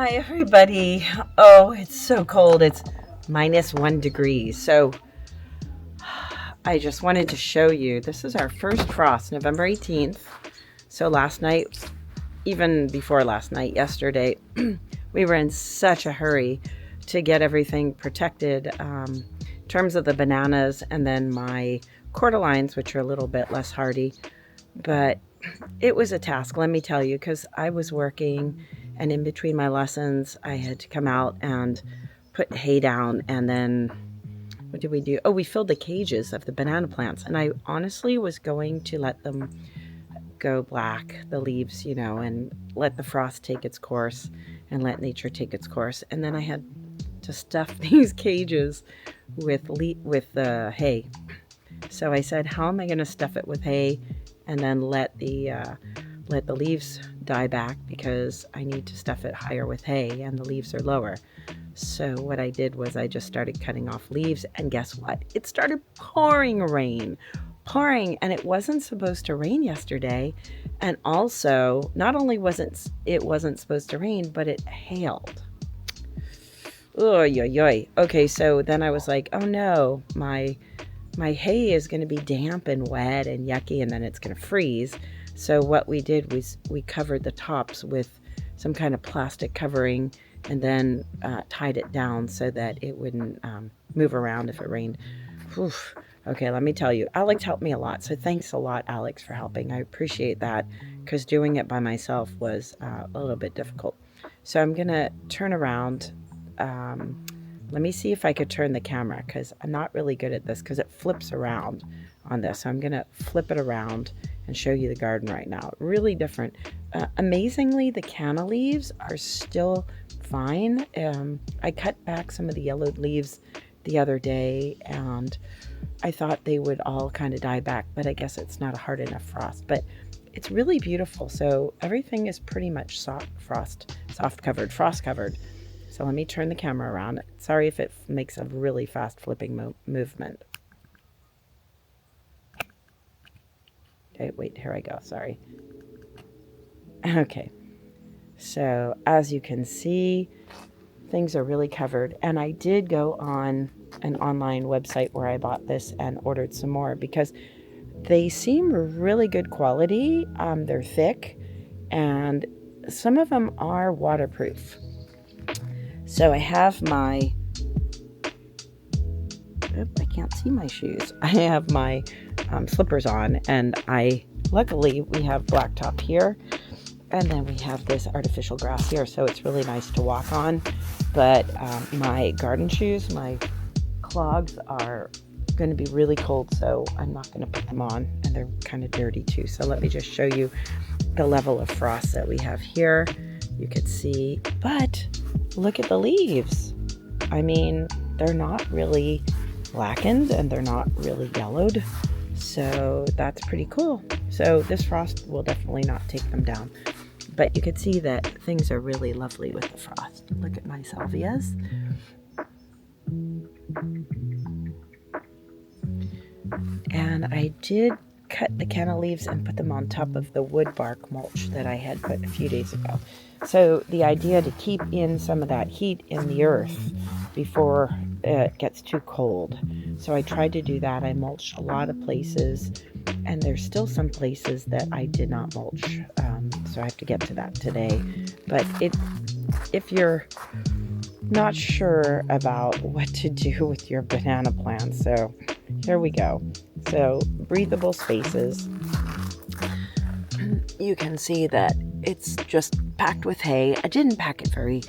Hi, everybody. Oh, it's so cold. It's -1 degree. So I just wanted to show you. This is our first frost, November 18th. So last night, even before last night, yesterday, we were in such a hurry to get everything protected in terms of the bananas and then my cordyline, which are a little bit less hardy. But it was a task, let me tell you, because I was working and in between my lessons, I had to come out and put hay down. And then what did we do? Oh, we filled the cages of the banana plants. And I honestly was going to let them go black, the leaves, and let the frost take its course and let nature take its course. And then I had to stuff these cages with hay. So I said, how am I going to stuff it with hay and then let the leaves die back, because I need to stuff it higher with hay and the leaves are lower. So what I did was I just started cutting off leaves, and guess what? It started pouring rain. And it wasn't supposed to rain yesterday. And also, not only wasn't supposed to rain, but it hailed. Okay, so then I was like, oh no, my hay is going to be damp and wet and yucky, and then it's going to freeze. So what we did was we covered the tops with some kind of plastic covering and then tied it down so that it wouldn't move around if it rained. Oof. Okay, let me tell you, Alex helped me a lot. So thanks a lot, Alex, for helping. I appreciate that, because doing it by myself was a little bit difficult. So I'm going to turn around. Let me see if I could turn the camera, because I'm not really good at this because it flips around on this. So I'm going to flip it around and show you the garden right now. Really different. Amazingly, the canna leaves are still fine. I cut back some of the yellowed leaves the other day, and I thought they would all kind of die back, but I guess it's not a hard enough frost. But it's really beautiful. So everything is pretty much frost covered. So let me turn the camera around. Sorry if it makes a really fast flipping movement. Okay, wait, here I go, sorry. Okay, so as you can see, things are really covered. And I did go on an online website where I bought this and ordered some more, because they seem really good quality. They're thick, and some of them are waterproof. So I have my, I can't see my shoes. I have my slippers on, and luckily we have blacktop here, and then we have this artificial grass here, so it's really nice to walk on. But my garden shoes, my clogs, are going to be really cold, so I'm not going to put them on, and they're kind of dirty too. So let me just show you the level of frost that we have here. You could see, but look at the leaves. I mean, they're not really blackened and they're not really yellowed. So that's pretty cool. So this frost will definitely not take them down. But you could see that things are really lovely with the frost. Look at my salvias. And I did cut the canna leaves and put them on top of the wood bark mulch that I had put a few days ago. So the idea to keep in some of that heat in the earth before it gets too cold. So I tried to do that. I mulched a lot of places, and there's still some places that I did not mulch. So I have to get to that today. But if you're not sure about what to do with your banana plants, so here we go. So breathable spaces. You can see that it's just packed with hay. I didn't pack it very,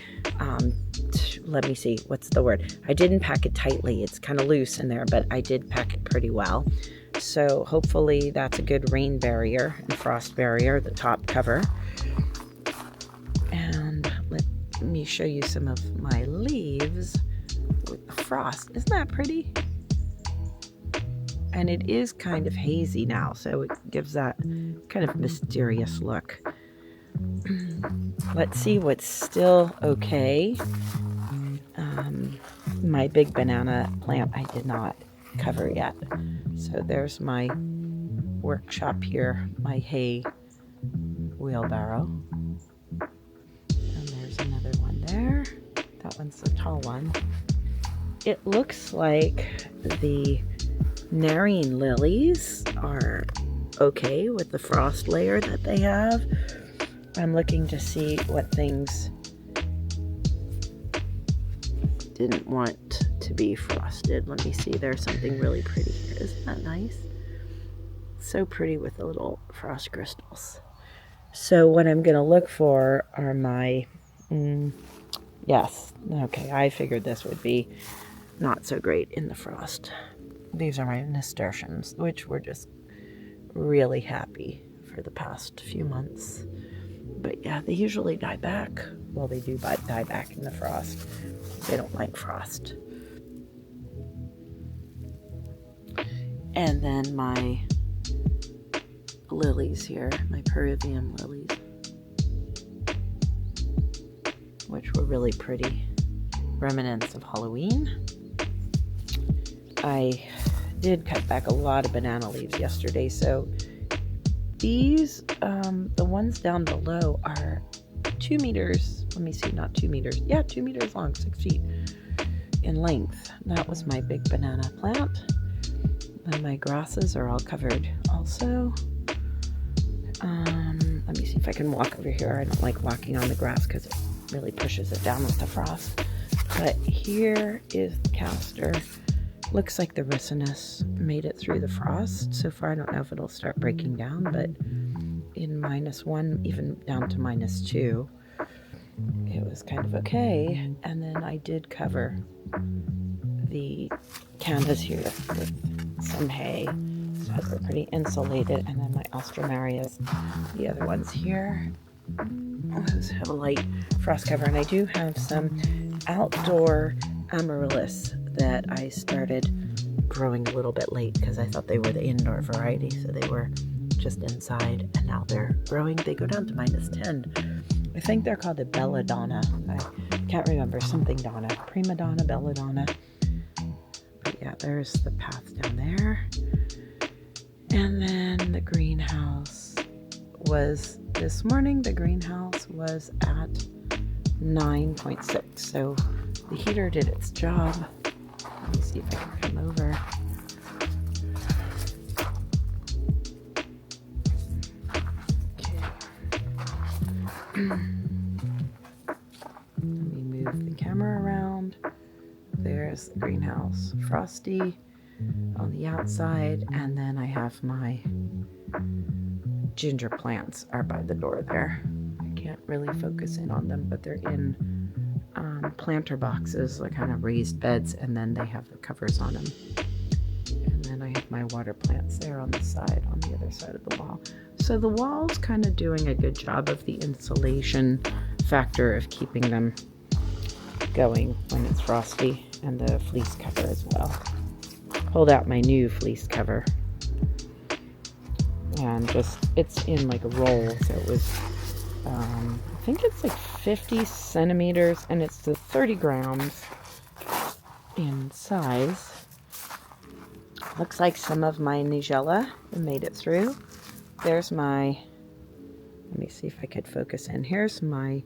let me see, what's the word? I didn't pack it tightly. It's kind of loose in there, but I did pack it pretty well. So hopefully that's a good rain barrier and frost barrier, the top cover. And let me show you some of my leaves with the frost. Isn't that pretty? And it is kind of hazy now, so it gives that kind of mysterious look. Let's see what's still okay. My big banana plant I did not cover yet. So there's my workshop here, my hay wheelbarrow. And there's another one there. That one's the tall one. It looks like the Narine lilies are okay with the frost layer that they have. I'm looking to see what things didn't want to be frosted. Let me see. There's something really pretty here. Isn't that nice? So pretty with the little frost crystals. So what I'm going to look for are my, yes, okay, I figured this would be not so great in the frost. These are my nasturtiums, which were just really happy for the past few months. But yeah, they usually die back. Well, they do die back in the frost. They don't like frost. And then my lilies here, my Peruvian lilies, which were really pretty. Remnants of Halloween. I did cut back a lot of banana leaves yesterday, so these, the ones down below are 2 meters, let me see, not 2 meters, yeah, 2 meters long, 6 feet in length. That was my big banana plant. And my grasses are all covered also. Let me see if I can walk over here. I don't like walking on the grass because it really pushes it down with the frost. But here is the castor. Looks like the ricinus made it through the frost. So far, I don't know if it'll start breaking down, but in -1, even down to -2, it was kind of okay. And then I did cover the canvas here with some hay, so they're pretty insulated. And then my alstromarias, the other ones here, those have a light frost cover. And I do have some outdoor amaryllis that I started growing a little bit late because I thought they were the indoor variety, so they were just inside, and now they're growing. They go down to -10. I think they're called a belladonna. I can't remember, something donna, prima donna, belladonna. But yeah, there's the path down there. And then the greenhouse was, this morning the greenhouse was at 9.6, so the heater did its job. Let me see if I can come over. Okay. Let me move the camera around. There's the greenhouse. Frosty on the outside, and then I have my ginger plants are by the door there. I can't really focus in on them, but they're in planter boxes, like kind of raised beds, and then they have the covers on them. And then I have my water plants there on the side, on the other side of the wall. So the wall's kind of doing a good job of the insulation factor of keeping them going when it's frosty, and the fleece cover as well. Pulled out my new fleece cover, and just, it's in like a roll, so it was I think it's like 50 centimeters, and it's the 30 grams in size. Looks like some of my nigella made it through. There's my, let me see if I could focus in. Here's my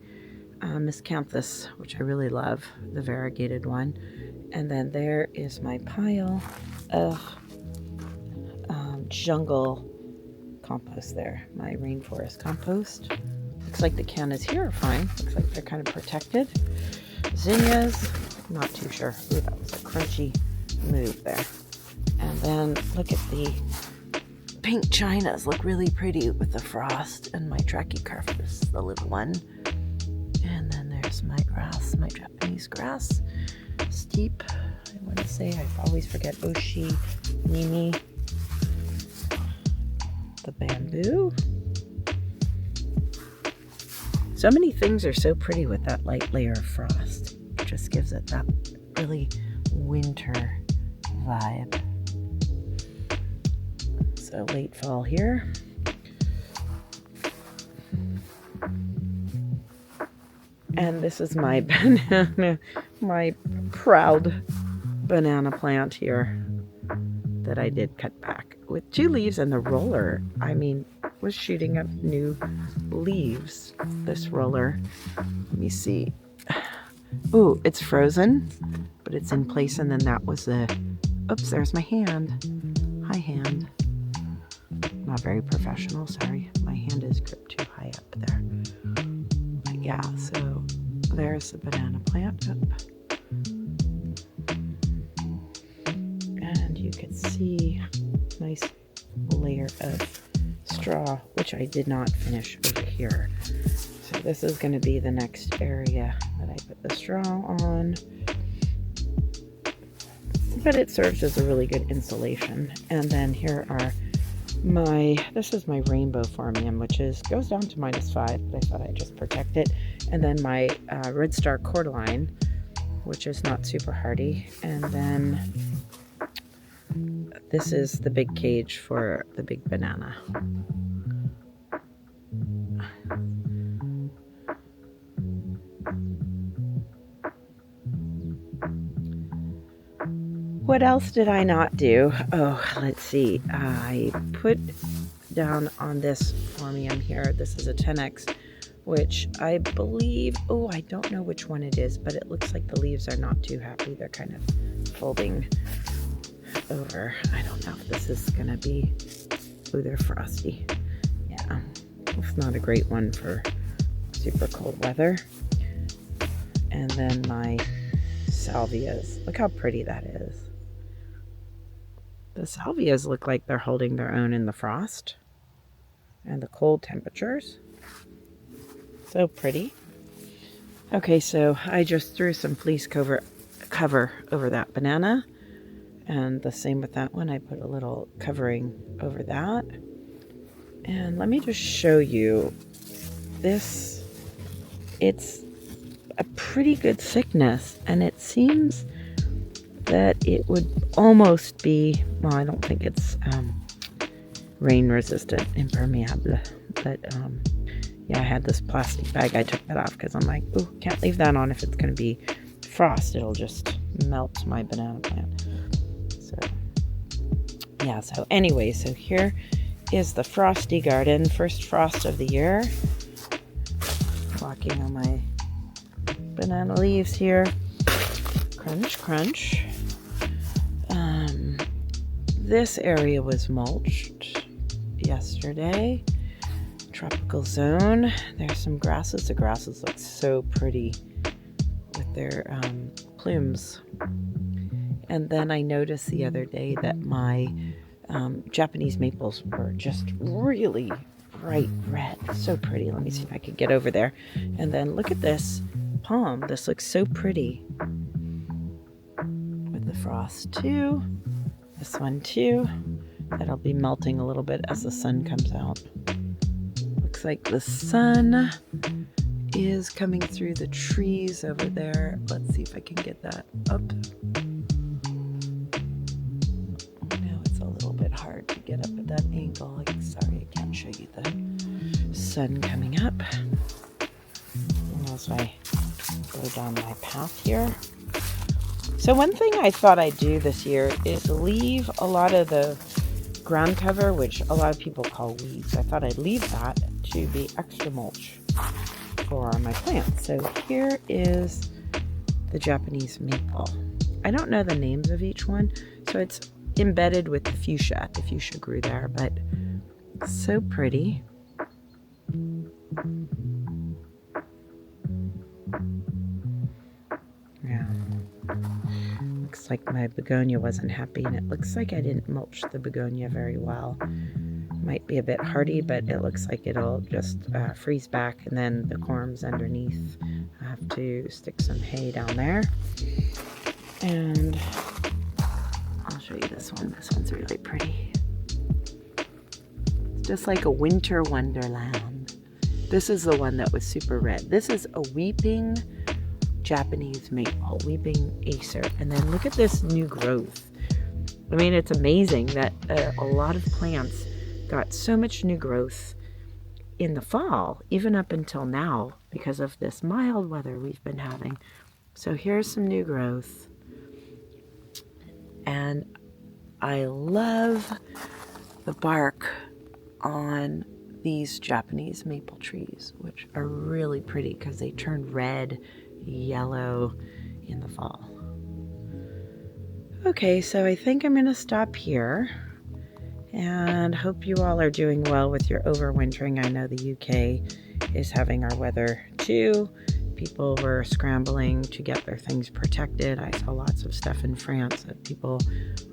miscanthus, which I really love, the variegated one. And then there is my pile of jungle compost there, my rainforest compost. Looks like the cannas here are fine. Looks like they're kind of protected. Zinnias, not too sure. Ooh, that was a crunchy move there. And then look at the pink chinas. Look really pretty with the frost. And my trachycarpus, the little one. And then there's my grass, my Japanese grass. Steep, I want to say, I always forget, Oshi, Nimi. The bamboo. So many things are so pretty with that light layer of frost. It just gives it that really winter vibe. So late fall here. And this is my banana, my proud banana plant here that I did cut back with 2 leaves, and the roller, I mean, was shooting up new leaves. This roller, let me see, Ooh, it's frozen, but it's in place, and then that was the, oops, there's my hand. Hi, hand. Not very professional, sorry. My hand is gripped too high up there. But yeah, so there's the banana plant up. And you can see nice layer of straw, which I did not finish over here. So this is going to be the next area that I put the straw on. But it serves as a really good insulation. And then here are this is my rainbow phormium, which goes down to -5, but I thought I'd just protect it. And then my red star cordyline, which is not super hardy. And then this is the big cage for the big banana. What else did I not do? Oh, let's see. I put down on this phormium here. This is a 10X, which I believe, oh, I don't know which one it is, but it looks like the leaves are not too happy. They're kind of folding over. I don't know if this is going to be, oh, they're frosty. Yeah, it's not a great one for super cold weather. And then my salvias. Look how pretty that is. The salvias look like they're holding their own in the frost and the cold temperatures. So pretty. Okay, so I just threw some fleece cover over that banana. And the same with that one. I put a little covering over that. And let me just show you this. It's a pretty good thickness, and it seems that it would almost be, well, I don't think it's rain resistant, impermeable, but yeah, I had this plastic bag. I took that off because I'm like, oh, can't leave that on. If it's going to be frost, it'll just melt my banana plant. So yeah, so anyway, so here is the Frosty garden, first frost of the year. Walking on my banana leaves here. Crunch, crunch. This area was mulched yesterday. Tropical zone. There's some grasses. The grasses look so pretty with their plumes. And then I noticed the other day that my Japanese maples were just really bright red. So pretty. Let me see if I can get over there. And then look at this palm. This looks so pretty with the frost too. This one too. That'll be melting a little bit as the sun comes out. Looks like the sun is coming through the trees over there. Let's see if I can get that up. Now it's a little bit hard to get up at that angle. Sorry, I can't show you the sun coming up. And as I go down my path here. So one thing I thought I'd do this year is leave a lot of the ground cover, which a lot of people call weeds. I thought I'd leave that to be extra mulch for my plants. So here is the Japanese maple. I don't know the names of each one, so it's embedded with the fuchsia. The fuchsia grew there, but so pretty. Yeah. Looks like my begonia wasn't happy, and it looks like I didn't mulch the begonia very well. Might be a bit hardy, but it looks like it'll just freeze back, and then the corms underneath. I have to stick some hay down there. And I'll show you this one. This one's really pretty. It's just like a winter wonderland. This is the one that was super red. This is a weeping Japanese maple, weeping acer. And then look at this new growth. I mean, it's amazing that a lot of plants got so much new growth in the fall, even up until now, because of this mild weather we've been having. So here's some new growth. And I love the bark on these Japanese maple trees, which are really pretty because they turn red yellow in the fall. Okay, so I think I'm going to stop here and hope you all are doing well with your overwintering. I know the UK is having our weather too. People were scrambling to get their things protected. I saw lots of stuff in France that people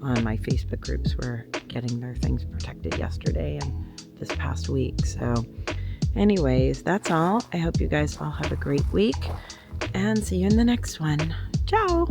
on my Facebook groups were getting their things protected yesterday and this past week. So anyways, that's all. I hope you guys all have a great week and see you in the next one. Ciao!